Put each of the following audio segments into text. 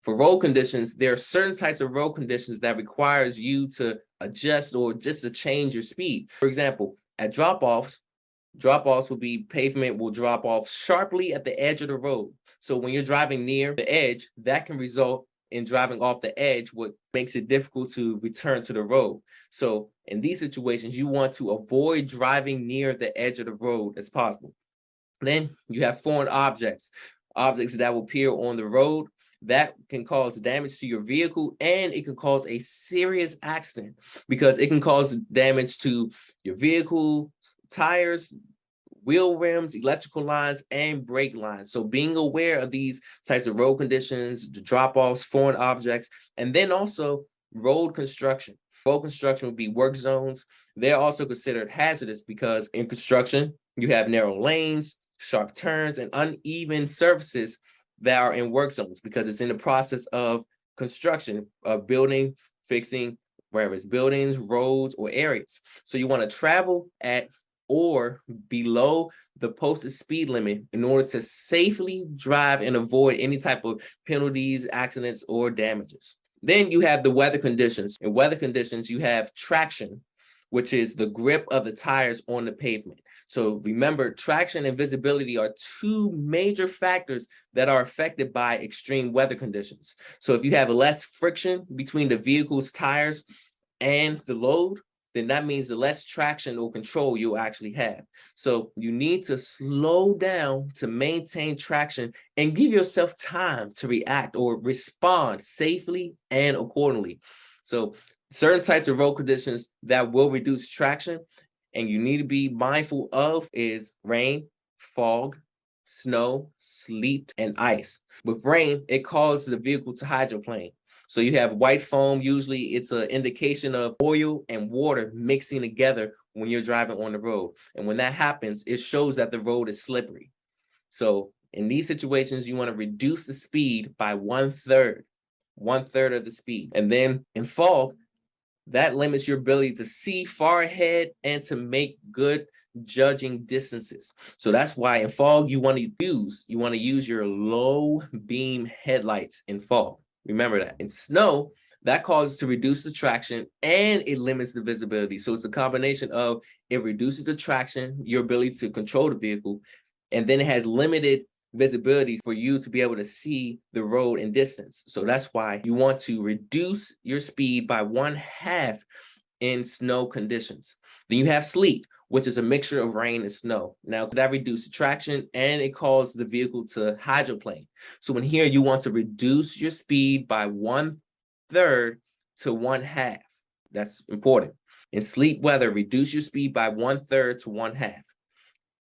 For road conditions, there are certain types of road conditions that requires you to adjust or just to change your speed. For example, at drop-offs will be pavement will drop off sharply at the edge of the road. So when you're driving near the edge, that can result in driving off the edge, what makes it difficult to return to the road. So in these situations, you want to avoid driving near the edge of the road as possible. Then you have foreign objects that will appear on the road that can cause damage to your vehicle, and it can cause a serious accident because it can cause damage to your vehicle, tires, wheel rims, electrical lines, and brake lines. So being aware of these types of road conditions, the drop-offs, foreign objects, and then also road construction. Road construction would be work zones. They're also considered hazardous because in construction, you have narrow lanes, sharp turns, and uneven surfaces that are in work zones because it's in the process of construction, of building, fixing, wherever it's buildings, roads, or areas. So you want to travel at or below the posted speed limit in order to safely drive and avoid any type of penalties, accidents, or damages. Then you have the weather conditions. In weather conditions, you have traction, which is the grip of the tires on the pavement. So remember, traction and visibility are two major factors that are affected by extreme weather conditions. So if you have less friction between the vehicle's tires and the load, then that means the less traction or control you'll actually have. So you need to slow down to maintain traction and give yourself time to react or respond safely and accordingly. So certain types of road conditions that will reduce traction and you need to be mindful of is rain, fog, snow, sleet, and ice. With rain, it causes the vehicle to hydroplane. So you have white foam. Usually it's an indication of oil and water mixing together when you're driving on the road. And when that happens, it shows that the road is slippery. So in these situations, you want to reduce the speed by 1/3 of the speed. And then in fog, that limits your ability to see far ahead and to make good judging distances. So that's why in fog, you want to use your low beam headlights in fog. Remember that. In snow, that causes to reduce the traction and it limits the visibility. So it's a combination of it reduces the traction, your ability to control the vehicle, and then it has limited visibility for you to be able to see the road in distance. So that's why you want to reduce your speed by 1/2 in snow conditions. Then you have sleet, which is a mixture of rain and snow. Now that reduces traction and it causes the vehicle to hydroplane. So in here, you want to reduce your speed by 1/3 to 1/2. That's important. In sleet weather, reduce your speed by 1/3 to 1/2.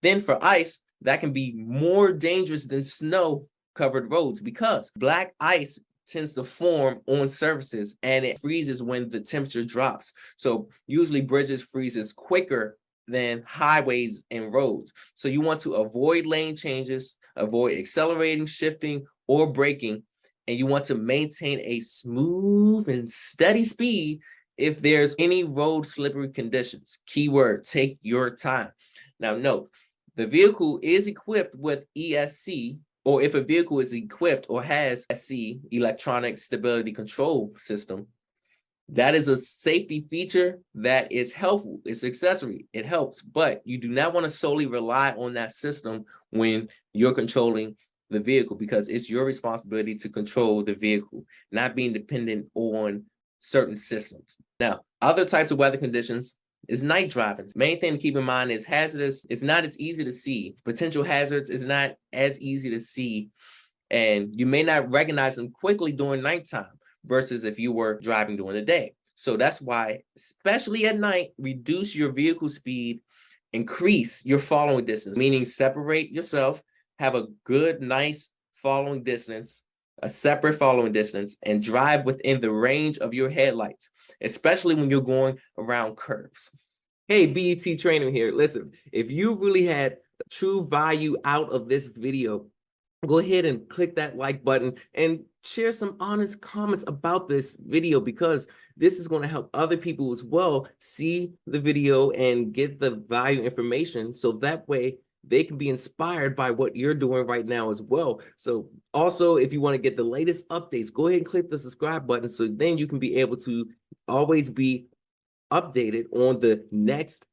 Then for ice, that can be more dangerous than snow covered roads because black ice tends to form on surfaces and it freezes when the temperature drops. So usually bridges freezes quicker than highways and roads. So you want to avoid lane changes, avoid accelerating, shifting, or braking, and you want to maintain a smooth and steady speed if there's any road slippery conditions. Keyword, take your time. Now note, the vehicle is equipped with ESC, or if a vehicle is equipped or has ESC, electronic stability control system, that is a safety feature that is helpful. It's accessory. It helps, but you do not want to solely rely on that system when you're controlling the vehicle because it's your responsibility to control the vehicle, not being dependent on certain systems. Now, other types of weather conditions is night driving. Main thing to keep in mind is hazardous. It's not as easy to see. Potential hazards is not as easy to see, and you may not recognize them quickly during nighttime versus if you were driving during the day. So that's why, especially at night, reduce your vehicle speed, increase your following distance, meaning separate yourself, have a good, nice following distance, a separate following distance, and drive within the range of your headlights, especially when you're going around curves. Hey, BET Trainer here. Listen, if you really had true value out of this video, go ahead and click that like button and share some honest comments about this video because this is going to help other people as well see the video and get the value information. So that way they can be inspired by what you're doing right now as well. So also, if you want to get the latest updates, go ahead and click the subscribe button so then you can be able to always be updated on the next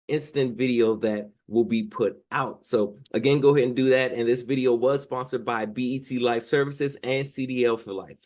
instant video that will be put out. So again, go ahead and do that. And this video was sponsored by BET Life Services and CDL for Life.